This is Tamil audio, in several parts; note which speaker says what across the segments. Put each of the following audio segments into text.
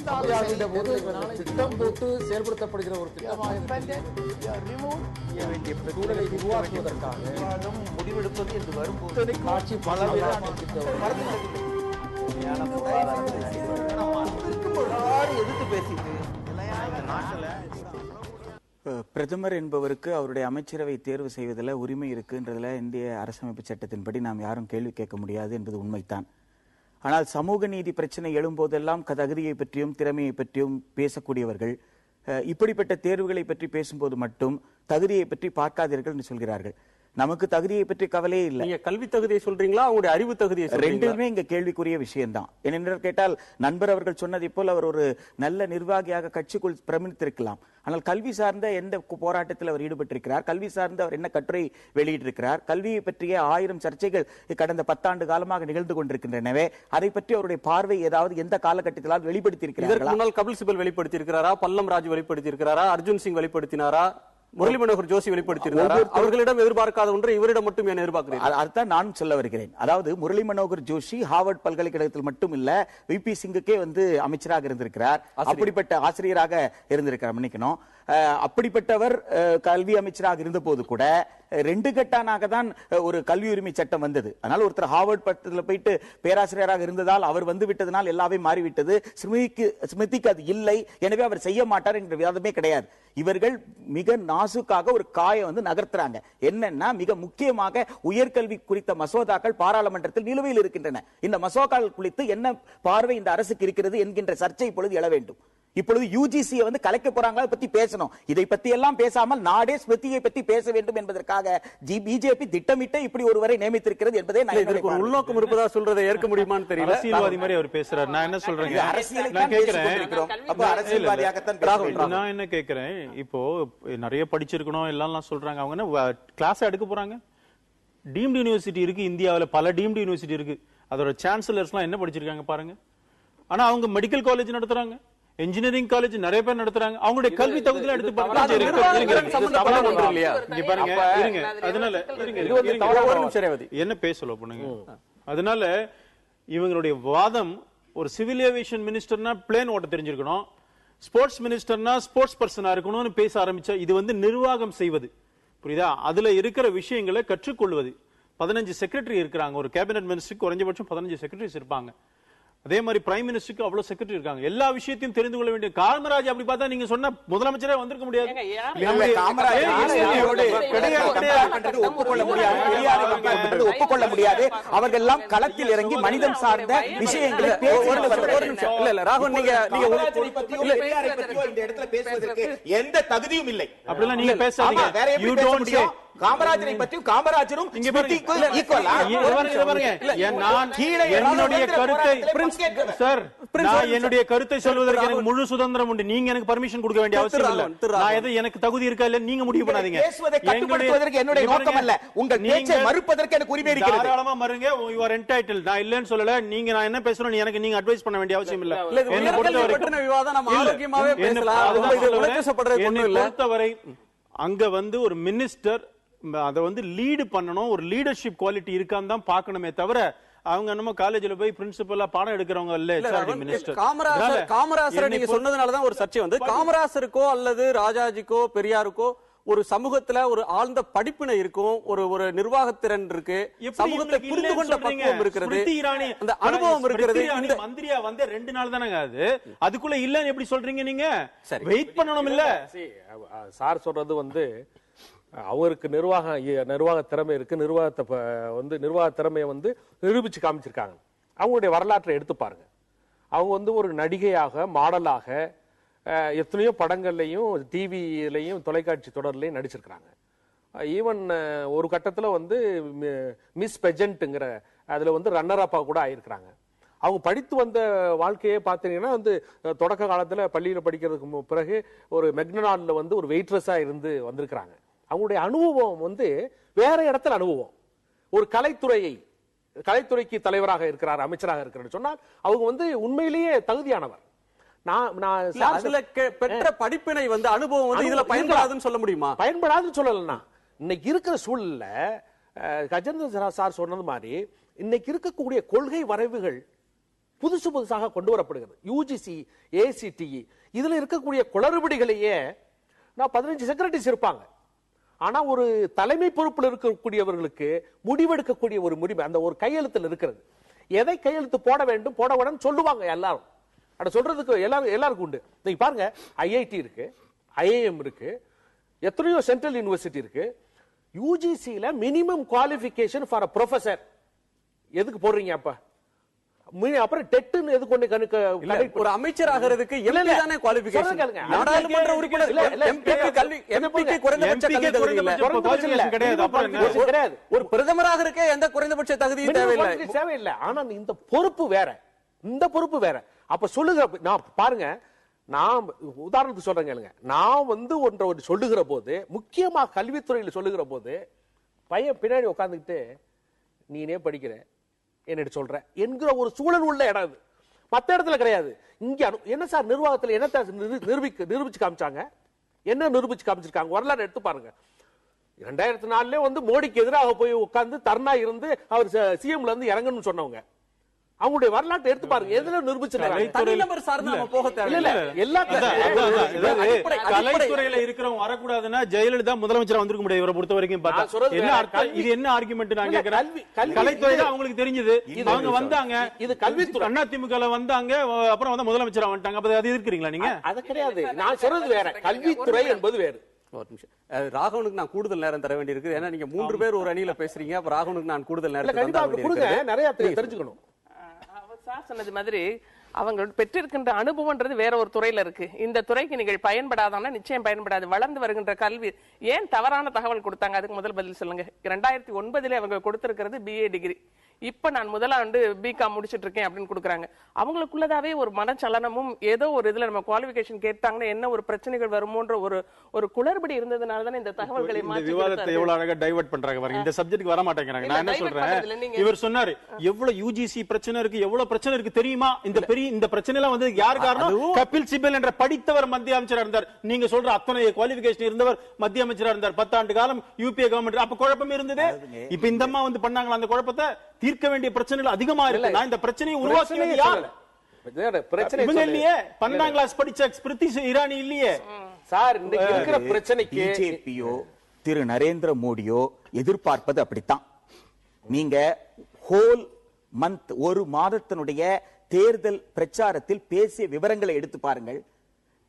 Speaker 1: திட்டம் போட்டு செயல்படுத்தப்படுகிற ஒரு திட்டமாக சூழலை உருவாக்குவதற்காக
Speaker 2: முடிவெடுப்பது என்று வரும்போது
Speaker 1: காட்சி
Speaker 2: எதிர்த்து பேசிட்டு
Speaker 3: பிரதமர் என்பவருக்கு அவருடைய அமைச்சரவை தேர்வு செய்வதில் உரிமை இருக்குன்றதுல இந்திய அரசமைப்பு சட்டத்தின்படி நாம் யாரும் கேள்வி கேட்க முடியாது என்பது உண்மைதான். ஆனால் சமூக நீதி பிரச்சனை எழும்போதெல்லாம் தகுதியை பற்றியும் திறமையை பற்றியும் பேசக்கூடியவர்கள் இப்படிப்பட்ட தேர்வுகளை பற்றி பேசும்போது மட்டும் தகுதியை பற்றி பார்க்காதீர்கள் என்று சொல்கிறார்கள். நமக்கு தகுதியை பற்றி கவலையே இல்லை.
Speaker 4: நீங்க கல்வி தகுதியை சொல்றீங்களா, அவங்களுடைய அறிவு தகுதியை?
Speaker 3: ரெண்டுமே இங்க கேள்விக்குரிய விஷயம் தான். ஏனென்று கேட்டால் நண்பர் அவர்கள் சொன்னதை போல் அவர் ஒரு நல்ல நிர்வாகியாக கட்சிக்குள் பிரமித்திருக்கலாம். ஆனால் கல்வி சார்ந்த எந்த போராட்டத்தில் அவர் ஈடுபட்டிருக்கிறார், கல்வி சார்ந்த அவர் என்ன கட்டுரை வெளியிட்டிருக்கிறார், கல்வியை பற்றிய 1000 சர்ச்சைகள் கடந்த 10 ஆண்டு காலமாக நிகழ்ந்து கொண்டிருக்கின்றனவே அதை பற்றி அவருடைய பார்வை ஏதாவது எந்த காலகட்டத்திலாவது வெளிப்படுத்தியிருக்கிறார்?
Speaker 4: இதற்கு முன்னால் கபில் சிபல் வெளிப்படுத்தியிருக்கிறாரா, பல்லம் ராஜ் வெளிப்படுத்தியிருக்கிறாரா, அர்ஜுன் சிங் வெளிப்படுத்தினாரா, முரளி மனோகர் ஜோஷி வெளிப்படுத்தியிருந்தார்? அவர்களிடம் எதிர்பார்க்காத ஒன்று இவரிடம் மட்டும் என்ன எதிர்பார்க்கிறீர்கள்?
Speaker 3: அதுதான் நான் சொல்ல வருகிறேன். அதாவது முரளி மனோகர் ஜோஷி ஹார்வர்ட் பல்கலைக்கழகத்தில் மட்டும் இல்ல, விபி சிங்குக்கே அமைச்சராக இருந்திருக்கிறார், அப்படிப்பட்ட ஆசிரியராக இருந்திருக்கிறார். மன்னிக்கணும், அப்படிப்பட்டவர் கல்வி அமைச்சராக இருந்த போது கூட 2 கட்டானாக தான் ஒரு கல்வி உரிமை சட்டம் வந்தது. அதனால ஒருத்தர் ஹார்வர்ட் பட்டத்தில் போயிட்டு பேராசிரியராக இருந்ததால் அவர் வந்து விட்டதனால் எல்லாமே மாறிவிட்டது, ஸ்மிருதிக்கு அது இல்லை, எனவே அவர் செய்ய மாட்டார் என்ற விவாதமே கிடையாது. இவர்கள் மிக நாசுக்காக ஒரு காயை நகர்த்துறாங்க. என்னன்னா, மிக முக்கியமாக உயர்கல்வி குறித்த மசோதாக்கள் பாராளுமன்றத்தில் நிலுவையில் இருக்கின்றன. இந்த மசோதாக்கள் குறித்து என்ன பார்வை இந்த அரசுக்கு இருக்கிறது என்கின்ற சர்ச்சை இப்பொழுது எழ வேண்டும். இப்பொழுது யுஜிசியை கலைக்க போறாங்களா பத்தி பேசணும். இதை பத்தி எல்லாம் பேசாமல் நாடே ஸ்மிருதியை பத்தி பேச வேண்டும் என்பதற்காக பிஜேபி திட்டமிட்ட இப்படி ஒருவரை நியமித்திருக்கிறது என்பதே
Speaker 4: உள்நோக்கம் இருப்பதா சொல்றதை ஏற்க முடியுமான்னு தெரியல.
Speaker 5: அரசியல்வாதி மாதிரி அவர் பேசுறாரு. நான் என்ன சொல்றேன், நான் என்ன கேட்கிறேன், இப்போ நிறைய படிச்சிருக்கணும் எல்லாம் சொல்றாங்க. அவங்க என்ன கிளாஸ் எடுக்க போறாங்க? டீம்டு யூனிவர்சிட்டி இருக்கு இந்தியாவில், பல டீம்டு யூனிவர்சிட்டி இருக்கு. அதோட சான்சலர்ஸ் எல்லாம் என்ன படிச்சிருக்காங்க பாருங்க. ஆனா அவங்க மெடிக்கல் காலேஜ் நடத்துறாங்க, இன்ஜினியரிங் காலேஜ் நிறைய பேர் நடத்துறாங்க. அவங்களுடைய கல்வி தகுதியில எடுத்து பாருங்க. என்ன பேசல பண்ணுங்க. அதனால இவங்களுடைய வாதம், ஒரு சிவில் ஏவியேஷன் மினிஸ்டர்னா பிளேன் ஓட்ட தெரிஞ்சிருக்கணும், ஸ்போர்ட்ஸ் மினிஸ்டர்னா ஸ்போர்ட்ஸ் பர்சனா இருக்கணும்னு பேச ஆரம்பிச்சா இது நிர்வாகம் செய்வது, புரியுதா? அதுல இருக்கிற விஷயங்களை கற்றுக்கொள்வது. 15 செக்ரட்டரி இருக்கிறாங்க. ஒரு கேபினட் மினிஸ்டருக்கு குறைஞ்சபட்சம் 15 செக்ரட்டரிஸ் இருப்பாங்க. அதே மாதிரி பிரைம் மினிஸ்டருக்கு அவ்வளவு செக்ரட்டரி இருக்காங்க. எல்லா விஷயத்தையும் தெரிந்து கொள்ள வேண்டிய காமராஜ் அப்படி பார்த்தா நீங்க சொன்ன முதலமைச்சரே வந்திருக்க முடியாது.
Speaker 3: ஒப்புக்கொள்ள முடியாது. அவர்கள் எல்லாம் களத்தில் இறங்கி மனிதம் சார்ந்த விஷயங்களை
Speaker 4: ராகுல்,
Speaker 3: பேசுவதற்கு எந்த தகுதியும் இல்லை.
Speaker 5: அப்படிலாம் நீங்க பேசாதீங்க.
Speaker 3: காமராஜரை பற்றி காமராஜரும்
Speaker 5: என்னுடைய கருத்தை சொல்வதற்கு எனக்கு முழு சுதந்திரம் உண்டு. நீங்க எனக்கு பர்மிஷன் கொடுக்க வேண்டிய அவசியம் இல்லை. எனக்கு தகுதி இருக்கா இல்ல நீங்க முடிவு பண்ணாதீங்க.
Speaker 3: என்னுடைய நோக்கம் அல்ல, உங்கள் பேச்சை மறுப்பதற்கு எனக்கு உரிமை இருக்கிறது.
Speaker 5: தாராளமா மறுங்க, you are entitled. நான் இல்லன்னு சொல்லல. நீங்க நான் என்ன பேசுறேன் எனக்கு நீங்க அட்வைஸ் பண்ண வேண்டிய அவசியம் இல்ல.
Speaker 4: என்னை
Speaker 5: பொறுத்தவரை அங்க ஒரு மினிஸ்டர் அதை லீடு பண்ணணும், ஒரு லீடர்ஷிப் குவாலிட்டி இருக்கான்னு தான் பார்க்கணுமே தவிர அவங்க நம்ம காலேஜ்ல போய் பிரின்சிபலா பாடம் எடுக்கிறவங்க இல்ல.
Speaker 4: காமராஜரை நீங்க சொன்னதுனாலதான் ஒரு சர்ச்சை வந்து, காமராஜருக்கோ அல்லது ராஜாஜிக்கோ பெரியாருக்கோ ஒரு சமூகத்துல ஒரு ஆழ்ந்த படிப்பினை இருக்கும், ஒரு நிர்வாகத்திறன் இருக்கு, சமூகத்தை புரிந்து கொண்ட பக்குவம் இருக்கிறது, அந்த அனுபவம் இருக்கிறது.
Speaker 5: மந்திரியா 2 நாள் தானே ஆகுது, அதுக்குள்ள இல்லன்னு எப்படி சொல்றீங்க? நீங்க வெயிட் பண்ணணும் இல்ல.
Speaker 1: சார் சொல்றது அவருக்கு நிர்வாக திறமை இருக்கு, நிர்வாக திறமையை நிரூபிச்சு காமிச்சிருக்காங்க. அவங்களுடைய வரலாற்றை எடுத்து பாருங்க. அவங்க ஒரு நடிகையாக, மாடலாக எத்தனையோ படங்கள்லையும் டிவிலையும் தொலைக்காட்சி தொடர்லையும் நடிச்சிருக்கிறாங்க. ஈவன் ஒரு கட்டத்தில் மிஸ் பெஜென்ட்ங்கிற அதுல ரன்னர் அப்பா கூட ஆயிருக்கிறாங்க. அவங்க படித்து வந்த வாழ்க்கையே பார்த்தீங்கன்னா தொடக்க காலத்தில் பள்ளியில் படிக்கிறதுக்கு பிறகு ஒரு மெக்டொனால்ட்ல ஒரு வெயிட்ரஸா இருந்து வந்திருக்கிறாங்க. அவங்களுடைய அனுபவம் வேற இடத்துல அனுபவம். ஒரு கலைத்துறைக்கு தலைவராக இருக்கிறார், அமைச்சராக இருக்கிறார் சொன்னால் அவங்க உண்மையிலேயே தகுதியானவர்.
Speaker 4: பெற்ற படிப்பினை அனுபவம் இதுல பயன்படாதுன்னு சொல்ல முடியுமா?
Speaker 1: பயன்படாதுன்னு சொல்லலன்னா, இன்னைக்கு இருக்கிற சூழல்ல கஜேந்திர சார் சொன்னது மாதிரி இன்னைக்கு இருக்கக்கூடிய கொள்கை வரைவுகள் புதுசாக கொண்டு வரப்படுகிறது. யூஜிசி, ஏசிடிஇ இதுல இருக்கக்கூடிய குளறுபடிகளையே நான் 15 செக்ரட்டரிஸ் இருப்பாங்க. ஆனா ஒரு தலைமை பொறுப்பில் இருக்கக்கூடியவர்களுக்கு முடிவெடுக்கக்கூடிய ஒரு முடிவு அந்த ஒரு கையெழுத்தில் இருக்கிறது. எதை கையெழுத்து போட வேண்டும் போட வேண்டாம் சொல்லுவாங்க எல்லாரும். அத சொல்றதுக்கு எல்லாருக்கும் உண்டு. நீங்க பாருங்க, ஐஐடி இருக்கு, ஐஐஎம் இருக்கு, எத்தனையோ சென்ட்ரல் யூனிவர்சிட்டி இருக்கு. யூஜிசில minimum qualification for a professor எதுக்கு போடுறீங்க? அப்ப அப்புறம் டெட்னு எதுக்கு ஒண்ணு
Speaker 4: ஒரு அமைச்சர் ஆகிறதுக்கு எம்பி தானே குவாலிஃபிகேஷன். நாடாளுமன்ற உறுப்பினர் எம்பிக்கு கல்வி எம்பிக்கு குறைந்தபட்ச கல்வி தகுதி இல்ல கிடையாது. ஒரு பிரதமராக இருக்க எந்த குறைந்தபட்ச தகுதியும்
Speaker 1: தேவையில்லை. ஆனா இந்த பொறுப்பு வேற, இந்த பொறுப்பு வேற. அப்ப சொல்லுங்க, நான் பாருங்க, நான் உதாரணத்துக்கு சொல்றேங்க, நான் வந்து ஒன்று சொல்லுகிற போது, முக்கியமா கல்வித்துறையில் சொல்லுகிற போது, பையன் பின்னாடி உட்கார்ந்துக்கிட்டு நீனே படிக்கிற என்ன சொல்ற என்கிற ஒரு சூழல் உள்ள இடம் அது. மத்த இடத்துல கிடையாது. இங்க என்ன சார் நிர்வாகத்தில் என்ன நிரூபிச்சு காமிச்சாங்க? என்ன நிரூபிச்சு காமிச்சிருக்காங்க? வரலாறு எடுத்து பாருங்க. 2004 வந்து மோடிக்கு எதிராக போய் உட்கார்ந்து தர்ணா இருந்து அவர் சிஎம்ல இருந்து இறங்கணும்னு சொன்னவங்க, அவங்களுடைய வரலாற்றை எடுத்து பாருங்க. எதுல நிரூபிச்சிருக்காங்க?
Speaker 4: தனிநபர் சார்ந்து நம்ம போக தேவையில்லை.
Speaker 5: கலைத்துறையில இருக்கிறவங்க வரக்கூடாதுன்னா ஜெயலலிதா முதலமைச்சரா வந்திருக்க முடியாது. இவரை பொறுத்த வரைக்கும் பார்த்தா என்ன அர்த்தம்? இது என்ன ஆர்குமெண்ட்? நான் கேக்குறேன். கலைத்துறையில அவங்களுக்கு தெரிஞ்சது, அவங்க வந்தாங்க, இது கல்வித்துறை அதிமுக வந்தாங்க, அப்புறம் வந்து முதலமைச்சரா வந்துட்டாங்க. அப்ப அது எதிர்க்கிறீங்களா நீங்க? அது கிடையாது. நான் சொல்றது வேற, கல்வித்துறை என்பது வேறு.
Speaker 4: ஒரு நிமிஷம், ராகவனுக்கு நான் கூடுதல் நேரம் தர வேண்டி இருக்கு. ஏன்னா நீங்க 3 பேர் ஒரு அணியில பேசுறீங்க. அப்ப ராகவனுக்கு நான் கூடுதல் நேரம்
Speaker 1: நிறைய தெரிஞ்சுக்கணும்.
Speaker 6: சார் சொன்னது மாதிரி அவங்க பெற்றிருக்கின்ற அனுபவம்ன்றது வேற ஒரு துறையில இருக்கு. இந்த துறைக்கு நீங்கள் பயன்படாதானா நிச்சயம் பயன்படாது. வளர்ந்து வருகின்ற கல்வி ஏன் தவறான தகவல் கொடுத்தாங்க? அதுக்கு முதல் பதில் சொல்லுங்க. 2009 அவங்க கொடுத்திருக்கிறது BA டிகிரி. இப்ப நான் முதலாண்டு பிகாம் முடிச்சிட்டு இருக்கேன் அப்படின்னு கொடுக்குறாங்க. அவங்களுக்குள்ளதாவே ஒரு மனச்சலனமும் ஏதோ ஒரு இதுல நம்ம குவாலிஃபிகேஷன் கேட்டாங்கன்னா என்ன ஒரு பிரச்சனைகள் வருமோன்ற ஒரு குளறுபடி இருந்ததுனால தானே இந்த தகவல்களை மாற்றி
Speaker 5: விவாதத்தை எவ்வளவு அழகா டைவர்ட் பண்றாங்க பாருங்க. இந்த சப்ஜெக்ட்க்கு வர மாட்டேங்கிறாங்க. நான் என்ன சொல்றேன், இவர் சொன்னாரு எவ்வளவு யூஜிசி பிரச்சனை இருக்கு, எவ்வளவு பிரச்சனை இருக்கு தெரியுமா? இந்த பிரச்சனை எல்லாம் வந்து யார் காரணம்? கபில் சிபல் என்ற படித்தவர் மத்திய அமைச்சரா இருந்தார். நீங்க சொல்ற அத்தனை குவாலிஃபிகேஷன் இருந்தவர் மத்திய அமைச்சரா இருந்தார் 10 ஆண்டு காலம் யூபிஏ கவர்மெண்ட். அப்ப குழப்பம் இருந்தது. இப்ப இந்த அம்மா வந்து பண்ணாங்களா அந்த குழப்பத்தை? தீர்க்க வேண்டிய பிரச்சனைகள் அதிகமா இருக்கு. நான் இந்த பிரச்சனையை உருவாக்கியது யார்? பிரச்சனை இல்லையே. 12ஆம் கிளாஸ் படிச்ச ஸ்மிருதி இரானி இல்லையே
Speaker 1: சார். இந்த இருக்கிற பிரச்சனைக்கு
Speaker 3: பிஜேபியோ திரு நரேந்திர மோடியோ எதிர்பார்ப்பது அப்படித்தான். நீங்க ஹோல் மந்த், ஒரு மாதத்தினுடைய தேர்தல் பிரச்சாரத்தில் பேசிய விவரங்களை எடுத்து பாருங்கள்.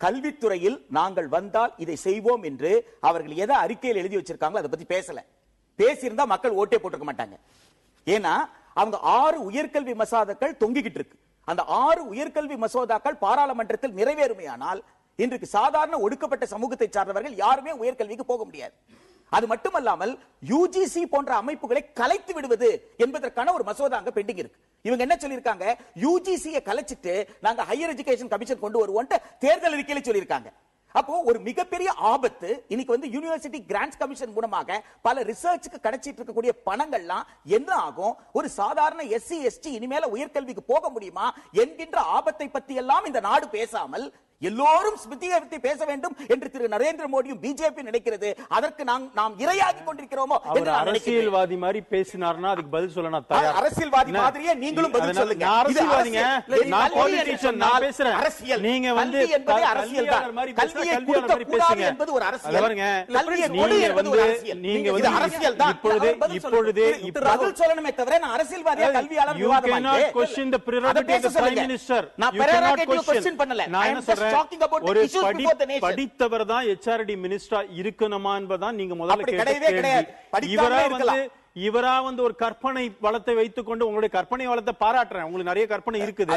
Speaker 3: கல்வித்துறையில் நாங்கள் வந்தால் இதை செய்வோம் என்று அவர்கள் எதை அறிக்கையில் எழுதி வச்சிருக்காங்களோ அதை பத்தி பேசல. பேசியிருந்தா மக்கள் ஓட்டே போட்டிருக்க மாட்டாங்க. ஏன்னா அவங்க 6 உயர்கல்வி மசோதாக்கள் தொங்கிக்கிட்டு இருக்கு. அந்த 6 உயர்கல்வி மசோதாக்கள் பாராளுமன்றத்தில் நிறைவேறுமையானால் இன்றைக்கு சாதாரண ஒடுக்கப்பட்ட சமூகத்தை சார்ந்தவர்கள் யாருமே உயர்கல்விக்கு போக முடியாது. அது மட்டுமல்லாமல் யூஜிசி போன்ற அமைப்புகளை கலைத்து விடுவது என்பதற்கான ஒரு மசோதா அங்க பெண்டிங் இருக்கு. இவங்க என்ன சொல்லிருக்காங்க? யூஜிசியை கலைச்சிட்டு நாங்க ஹையர் எஜுகேஷன் கமிஷன் கொண்டு வருவோம் தேர்தல் அறிக்கையில சொல்லிருக்காங்க. அப்போ ஒரு மிகப்பெரிய ஆபத்து இன்னைக்கு வந்து யூனிவர்சிட்டி கிராண்ட்ஸ் கமிஷன் மூலமாக பல ரிசர்ச்சுக்கு கிடைச்சிட்டு இருக்கக்கூடிய பணங்கள்லாம் என்ன ஆகும்? ஒரு சாதாரண SC ST இனிமேல உயர்கல்விக்கு போக முடியுமா என்கின்ற ஆபத்தை பத்தி எல்லாம் இந்த நாடு பேசாமல் எல்லோரும் ஸ்மிருதியை பற்றி பேச வேண்டும் என்று திரு நரேந்திர மோடியும் பிஜேபி நினைக்கிறது. அதற்கு நாம் இரையாகி கொண்டிருக்கிறோமோ?
Speaker 5: அரசியல்வாதி மாதிரி பேசினார்னா அதுக்கு பதில் சொல்லணும்.
Speaker 3: அரசியல்வாதி மாதிரியே நீங்களும் பதில் சொல்லுங்க.
Speaker 5: அரசியல்வாதிங்க, நான் பொலிட்டிஷியன், நான் பேசுறேன்.
Speaker 3: அரசியல்
Speaker 5: நீங்க வந்து
Speaker 3: என்பது அரசியல் தான். கல்வியை கொடுக்க கூடாது என்பது ஒரு அரசியல். கல்வியை கொடு என்பது ஒரு அரசியல். நீங்க வந்து அரசியல் தான். இப்பொழுது பதில் சொல்லணுமே தவிர நான் அரசியல்வாதியா கல்வியாளர் விவாதம் பண்ணல.
Speaker 5: You cannot question the prerogative of the prime minister.
Speaker 3: நான் prerogative question பண்ணல.
Speaker 5: நான் என்ன சொல்றேன், ஒரு படித்தவர் தான் HRD மினிஸ்டரா இருக்கணுமா என்பதான் நீங்க முதல்ல கேட்ட. இவரா வந்து ஒரு கற்பனை வளத்தை வைத்துக் கொண்டு உங்களுடைய கற்பனை வளத்தை பாராட்டுறேன். உங்களுக்கு நிறைய கற்பனை இருக்குது.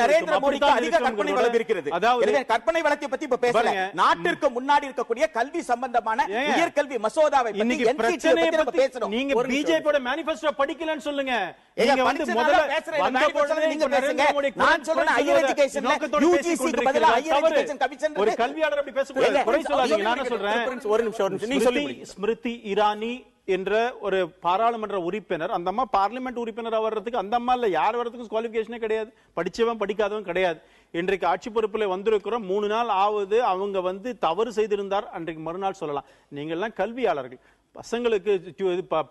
Speaker 3: நரேந்திர மோடிக்கு அதிக கற்பனை வளம் இருக்கிறது. அதாவது கற்பனை வளத்தை பத்தி இப்ப பேசுறேன். நாட்டிற்கு முன்னாடி இருக்கக்கூடிய கல்வி சம்பந்தமான உயர்கல்வி மசோதாவை பத்தி
Speaker 5: பிரச்சனையை பத்தி பேசணும். நீங்க பிஜேபியோட மேனிஃபெஸ்டோ படிக்கலன்னு சொல்லுங்க. நீங்க வந்து முதல்ல வந்த பொழுது நீங்க பேசுங்க. நான் சொல்றேன் ஹையர் எஜுகேஷன்ல யுஜிசிக்கு பதிலா ஹையர் எஜுகேஷன் கமிஷன். ஒரு கல்வியாளர் அப்படி பேசக்கூடாது. குறை சொல்லாதீங்க. நான் சொல்றேன்,
Speaker 4: ஒரு நிமிஷம் நீங்க சொல்லுங்க.
Speaker 5: ஸ்மிருதி இரானி என்ற ஒரு பாராளுமன்ற உறுப்பினர், அந்த அம்மா பார்லிமெண்ட் உறுப்பினர் வர்றதுக்கு அந்த அம்மா இல்ல யார் வர்றதுக்கும் குவாலிஃபிகேஷனே கிடையாது. படிச்சவன் படிக்காதவன் கிடையாது. இன்றைக்கு ஆட்சி பொறுப்பில் வந்திருக்கிறோம். 3 நாள் ஆகுது. அவங்க வந்து தவறு செய்திருந்தார், அன்றைக்கு மறுநாள் சொல்லலாம். நீங்க எல்லாம் கல்வியாளர்கள். பசங்களுக்கு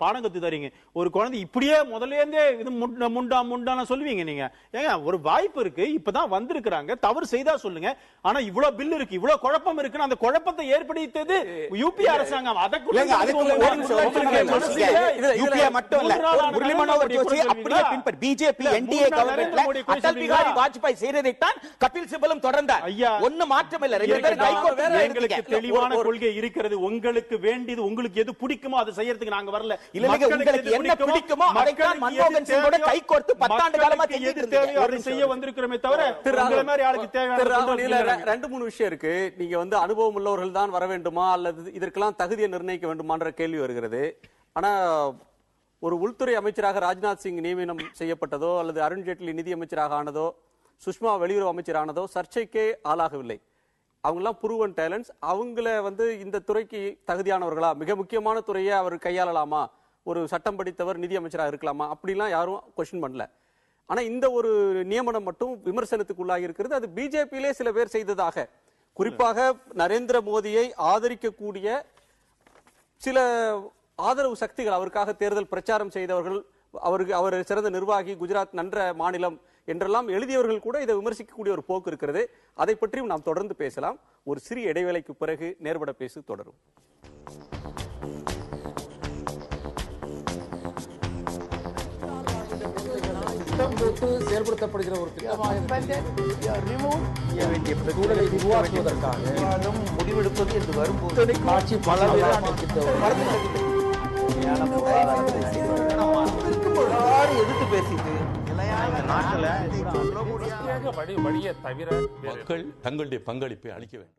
Speaker 5: பாடம் கத்து தரீங்க. ஒரு குழந்தை இப்படியே முதல்ல இருந்தே இது முண்டா சொல்லுவீங்க நீங்க? ஏங்க ஒரு வாய்ப்பு இருக்கு, இப்பதான் வந்திருக்கிறாங்க, தவறு செய்தா சொல்லுங்க. ஆனா இவ்வளவு பில் இருக்கு, இவ்வளவு குழப்பம் இருக்குன்னு அந்த குழப்பத்தை ஏற்படுத்தியது யூபி அரசாங்கம்.
Speaker 3: யூபிஏ மட்டும் இல்ல, முரளி மனோகர் ஜோஷி அப்படியே பின்பற்றி பிஜேபி என்டிஏ கவர்மெண்ட்ல அடல் பிகாரி வாஜ்பாய் செய்ததைத்தான் கபில் சிபலும் தொடர்ந்தார்.
Speaker 5: ஐயா,
Speaker 3: ஒண்ணு மாற்றம் இல்ல. ரெண்டு பேரும்
Speaker 5: எங்களுக்கு தெளிவான கொள்கை இருக்கிறது. உங்களுக்கு வேண்டியது, உங்களுக்கு எது பிடிக்குமோ அதை செய்யறதுக்கு நாங்க வரல.
Speaker 3: உங்களுக்கு என்ன பிடிக்குமோ அதைத்தான் மன்மோகன் சிங்கோட கைகோர்த்து 10 ஆண்டு காலமா
Speaker 5: செய்ய வந்திருக்கிறோமே தவிர உங்களை மாதிரி ஆளுக்கு தேவையான
Speaker 4: 2-3 விஷயம் இருக்கு. நீங்க வந்து அனுபவம் உள்ளவர்கள் தான் வர வேண்டுமா அல்லது இதற்கெல்லாம் தகுதியை நிர்ணயிக்க வேண்டுமான்ற கேள்வி வருகிறது. ஆனா ஒரு உள்துறை அமைச்சராக ராஜ்நாத் சிங் நியமனம் செய்யப்பட்டதோ அல்லது அருண்ஜேட்லி நிதி அமைச்சராக ஆனதோ சுஷ்மா வெளியுறவு அமைச்சரானதோ சர்ச்சைக்கே ஆளாகவில்லை. அவங்கெல்லாம் ப்ரூவன் டேலண்ட்ஸ். அவங்கள வந்து இந்த துறைக்கு தகுதியானவர்களா, மிக முக்கியமான துறையை அவர் கையாளலாமா, ஒரு சட்டம் படித்தவர் நிதி அமைச்சராக இருக்கலாமா, அப்படிலாம் யாரும் கொஸ்டின் பண்ணல. ஆனா இந்த ஒரு நியமனம் மட்டும் விமர்சனத்துக்கு உள்ளாகி இருக்கிறது. அது பிஜேபியிலே சில பேர் செய்ததாக, குறிப்பாக நரேந்திர மோடியை ஆதரிக்கக்கூடிய சில ஆதரவு சக்திகள், அவருக்காக தேர்தல் பிரச்சாரம் செய்தவர்கள், அவர் சிறந்த நிர்வாகி, குஜராத் நன்ற மாநிலம் என்றெல்லாம் எழுதியவர்கள் கூட இதை விமர்சிக்கக்கூடிய ஒரு போக்கு இருக்கிறது. அதை பற்றியும் நாம் தொடர்ந்து பேசலாம். ஒரு சிறிய இடைவேளைக்கு பிறகு நேர்பட பேசு தொடரும்.
Speaker 1: செயல்படுத்தப்படுகிற ஒரு சூழலை உருவாக்குவதற்காக
Speaker 2: முடிவெடுப்பது என்று வரும்போது
Speaker 1: ஆட்சி பல
Speaker 2: எதிர்த்து பேசிட்டு
Speaker 7: மக்கள் தங்களுடைய பங்களிப்பை அளிக்க வேண்டும்.